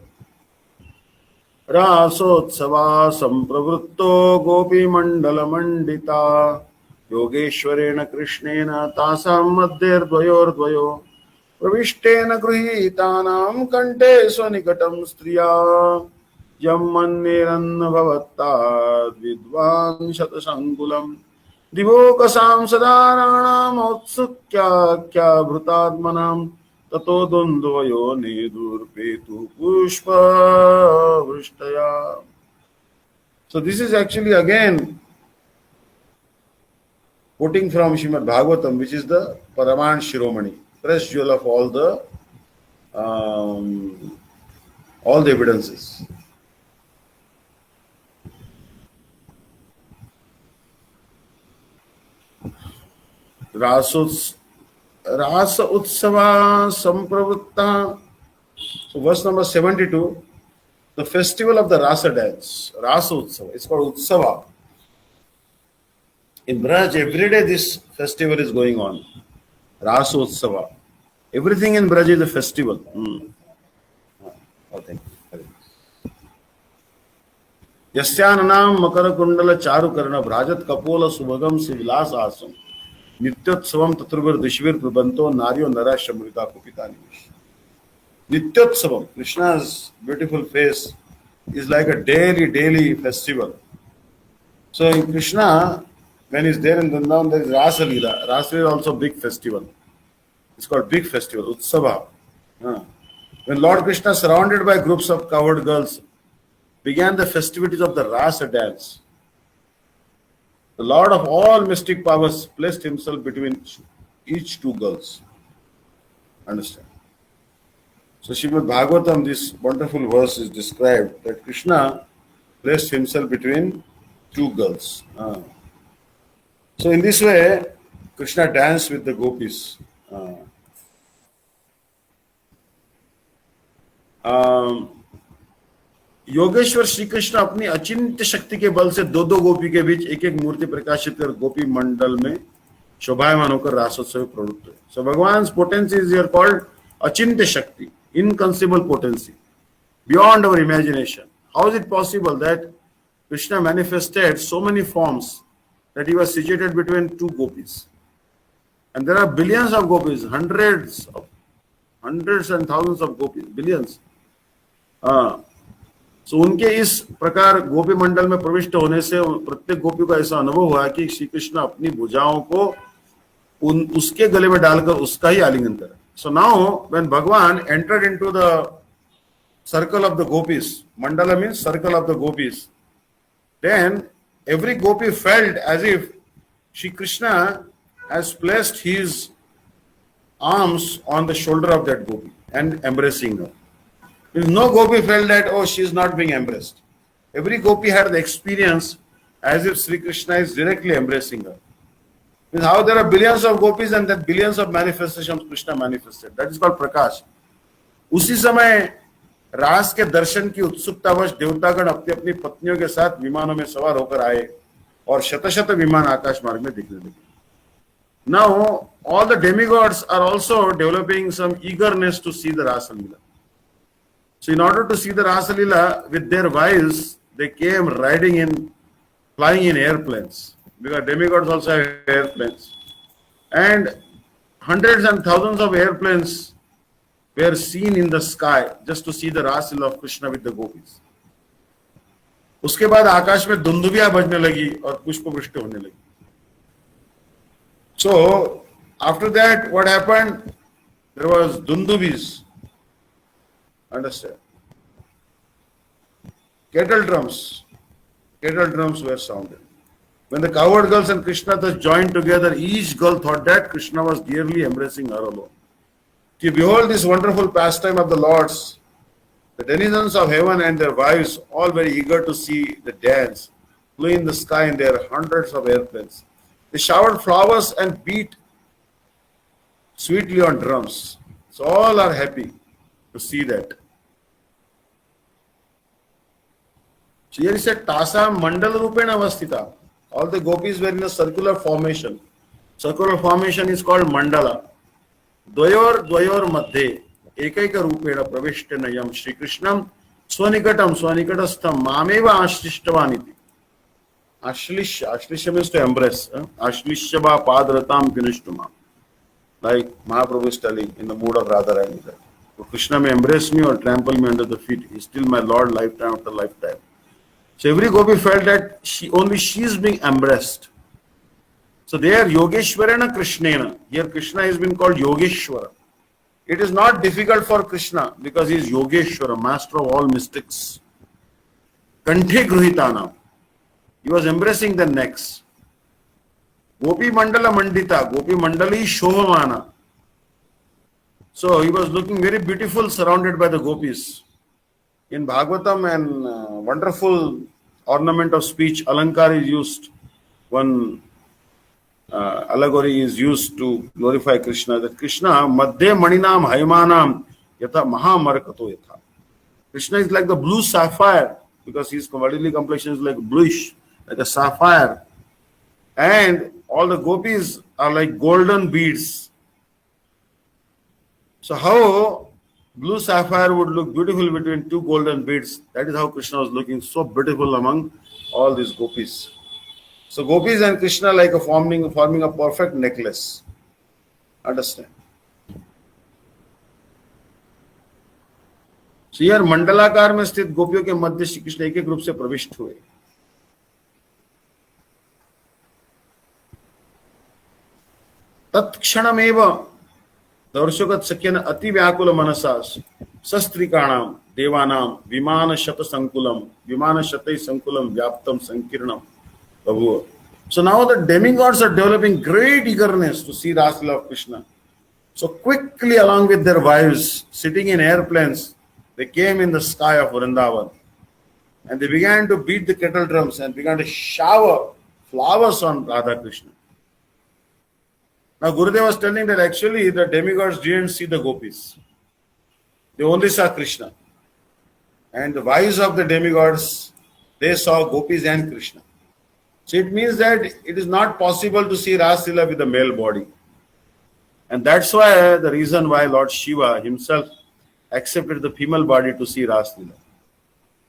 रासोत्सवा संप्रवृत्तो गोपी मंडल मंडिता योगेश्वरेण कृष्णेन तासां मध्यर्द्वयोर्द्वयो प्रविष्टेन गृहीतानां कंठे स्वनिकटं स्त्रिया यं मन्येरन्न भवत्ताद् विद्वान् शतसङ्कुलम् दिवोकसां सदाराणाम् औत्सुक्या भृतात्मनां ततो द्वन्द्वयो नेदुर्पेतु पुष्पवृष्टया. So this is actually again quoting from Srimad Bhagavatam, which is the Paraman Shiromani, fresh jewel of all the evidences. Rasa Utsava Sampravutta. So verse number 72, the festival of the Rasa dance, Rasa Utsava, it's called Utsava. In Braj, every day this festival is going on. Rasa Utsava. Everything in Braj is a festival. Oh, thank you. Yasyananam Makara Kundala Charu Karna Brajat Kapola Subhagam Sivilas Asam Nityotsavam Tatrubir Dishvir Prabhanto Naryo Nara Shamrita Kupitani. Nityotsavam, Krishna's beautiful face, is like a daily festival. So in Krishna, when he's there in Vrindavan, there is Rasa Leela. Rasa Leela is also a big festival. It's called big festival, Utsava. When Lord Krishna, surrounded by groups of covered girls, began the festivities of the Rasa dance, the Lord of all mystic powers placed himself between each two girls. Understand? So Srimad Bhagavatam, this wonderful verse is described that Krishna placed himself between two girls. So in this way, Krishna danced with the gopis. Yogeshwar Shri Krishna अपनी अचिंत्य शक्ति के बल से दो गोपी के बीच एक एक मूर्ति प्रकाशित कर गोपी मंडल में शोभायमान होकर रासोत्सव प्रवृत्त है. So Bhagwan's potency is here called achintya shakti, inconceivable potency, beyond our imagination. How is it possible that Krishna manifested so many forms that he was situated between two gopis? And there are billions of gopis, hundreds and thousands of gopis, billions. So उनके इस प्रकार गोपी मंडल में प्रविष्ट होने से प्रत्येक गोपी को ऐसा अनुभव हुआ कि श्री कृष्ण अपनी भुजाओं को उसके गले में डालकर उसका ही आलिंगन करे. So now when Bhagwan entered into the circle of the gopis, mandala means circle of the gopis, then every gopi felt as if Shri Krishna has placed his arms on the shoulder of that gopi and embracing her. No gopi felt that, oh, she is not being embraced. Every gopi had the experience as if Sri Krishna is directly embracing her. Means how there are billions of gopis and that billions of manifestations Krishna manifested. That is called Prakash. उसी समय रास के दर्शन की उत्सुकतावश देवतागण अपनी अपनी पत्नियों के साथ विमानों में सवार होकर आए और शत विमान आकाश मार्ग में दिखने लगे. Now all the demigods are also developing some eagerness to see the Rasa Leela. So in order to see the Rasa Leela with their wives, they came flying in airplanes, because demigods also have airplanes. And hundreds and thousands of airplanes were seen in the sky just to see the Rasa Leela of Krishna with the gopis. उसके बाद आकाश में दुंदुभियां बजने लगी और पुष्प वृष्टि होने लगी. So after that, what happened? There was dundubis. Understand? Kettle drums were sounded. When the cowherd girls and Krishna thus joined together, each girl thought that Krishna was dearly embracing her alone. To behold this wonderful pastime of the Lord's, the denizens of heaven and their wives, all very eager to see the dance, flew in the sky in their hundreds of airplanes. They showered flowers and beat sweetly on drums. So all are happy to see that. Here he said, Tasa Mandala Rupena Avasthita. All the gopis were in a circular formation. Circular formation is called Mandala. Dvayor Madhe, Ekaika Rupena Pravishthena Yam Shri Krishnam Swanikatastham Mameva Ashlishtavaniti. Ashlisha means to embrace. Ashlishaba Padratam Pinishtuma. Like Mahaprabhu is telling in the mood of Radharani. So Krishna may embrace me or trample me under the feet. He is still my Lord lifetime after lifetime. So every gopi felt that she is being embraced. So there, Yogeshwarana Krishnena. Here Krishna has been called Yogeshwara. It is not difficult for Krishna because he is Yogeshwara, master of all mystics. Kanthe Gruhitanam. He was embracing the necks. Gopi Mandala Mandita, Gopi Mandali Shobhamana. So he was looking very beautiful surrounded by the gopis. In Bhagavatam, and wonderful ornament of speech, Alankar is used. One allegory is used to glorify Krishna. That Krishna, Madhya Maninam Haimanam Yatha Mahamarkato Yatha. Krishna is like the blue sapphire because his bodily complexion is like bluish, like a sapphire. And all the gopis are like golden beads. So how blue sapphire would look beautiful between two golden beads? That is how Krishna was looking so beautiful among all these gopis. So gopis and Krishna like forming a perfect necklace. Understand? So here मंडलाकार में स्थित गोपियों के मध्य श्री कृष्ण एक एक रूप से प्रविष्ट हुए. तत्क्षणमेव दर्शकत सख्यन अति व्याकुल मनसा शस्त्रिकाणां देवानां विमान शत संकुलम व्याप्तम संकीर्णम प्रभु. So now the demigods are developing great eagerness to see Raslila of Krishna. So quickly, along with their wives, sitting in airplanes, they came in the sky of Vrindavan, and they began to beat the kettle drums and began to shower flowers on Radha Krishna. Now Gurudev was telling that actually the demigods didn't see the gopis. They only saw Krishna. And the wives of the demigods, they saw gopis and Krishna. So it means that it is not possible to see Raslila with a male body. And that's why the reason why Lord Shiva himself accepted the female body to see Raslila.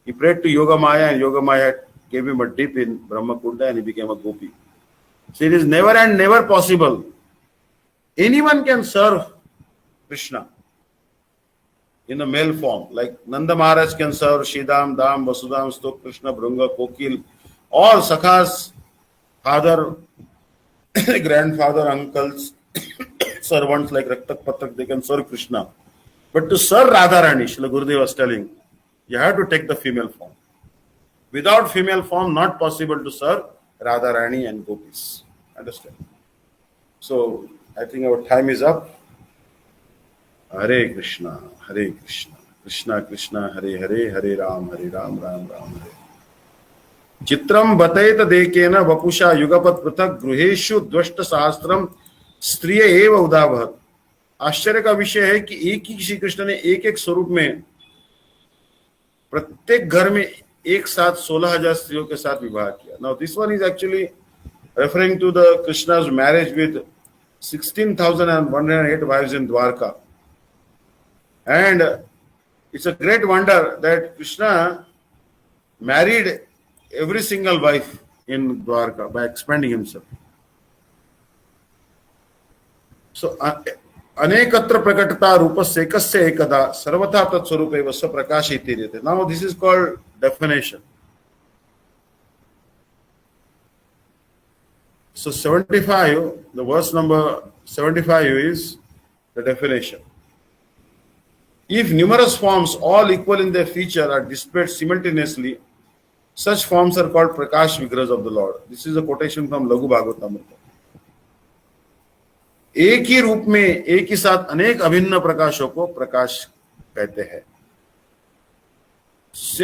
He prayed to Yoga Maya, and Yoga Maya gave him a dip in Brahma Kunda and he became a gopi. So it is never and never possible. Anyone can serve Krishna in a male form. Like Nanda Maharaj can serve Shidam, Dam, Vasudam, Stok, Krishna, Brunga, Kokil, all Sakha's father, grandfather, uncles, servants like Raktak Patrak, they can serve Krishna. But to serve Radharani, Srila Gurudev was telling, you have to take the female form. Without female form, not possible to serve Radharani and gopis. Understand? So, I think our time is up. Hare Krishna, Krishna Krishna, Hare Hare, Hare Ram, Ram Ram, Hare. चित्रम बतयत देकेन वपुषा युगपत पृथक गृहेषु द्वष्ट सहस्त्रम स्त्रिय एव उदावहत. आश्चर्य का विषय है कि एक ही श्री कृष्ण ने एक एक स्वरूप में प्रत्येक घर में एक साथ 16,000 स्त्रियों के साथ विवाह किया. Now this one is actually referring to the Krishna's marriage with 16,108 wives in Dwarka. And it's a great wonder that Krishna married every single wife in Dwarka by expanding himself. So, anekatra prakatata rupasya ekasya ekada sarvatha tatswarupeva saprakashi ityate. Now this is called definition. So 75, the verse number 75 is the definition. If numerous forms, all equal in their feature, are displayed simultaneously, such forms are called Prakash Vigrahas of the Lord. This is a quotation from Laghu Bhagavatam. एक ही रूप में एक ही साथ अनेक अभिन्न प्रकाशों को प्रकाश कहते हैं.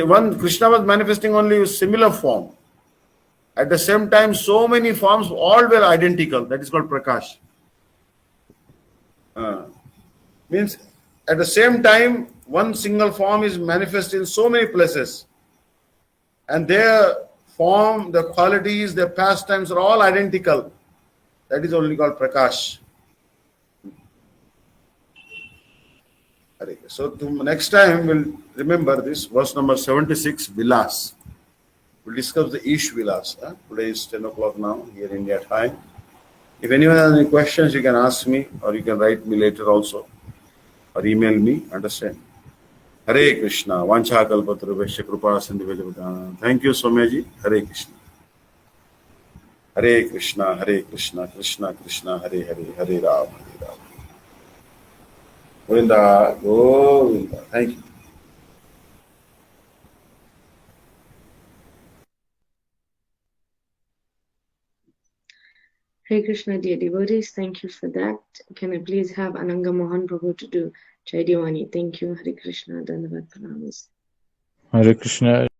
One Krishna was manifesting only a similar form. At the same time, so many forms, all were identical. That is called Prakash. Means at the same time, one single form is manifest in so many places. And their form, their qualities, their pastimes are all identical. That is only called Prakash. So next time we'll remember this, verse number 76, Vilas. We'll discuss the Ish Vilas. Today is 10 o'clock now, here in India time. If anyone has any questions, you can ask me, or you can write me later also, or email me. Understand? Hare Krishna. Vancha kalpatarubhasya kripa sindhu. Thank you, Soumya ji. Hare Krishna. Hare Krishna, Krishna Krishna, Hare Hare, Hare Ram, Hare Ram. Govinda, Govinda. Thank you. Hare Krishna, dear devotees, thank you for that. Can I please have Ananga Mohan Prabhu to do Jai Diwani? Thank you. Hare Krishna, Dandavat Pranamas. Hare Krishna.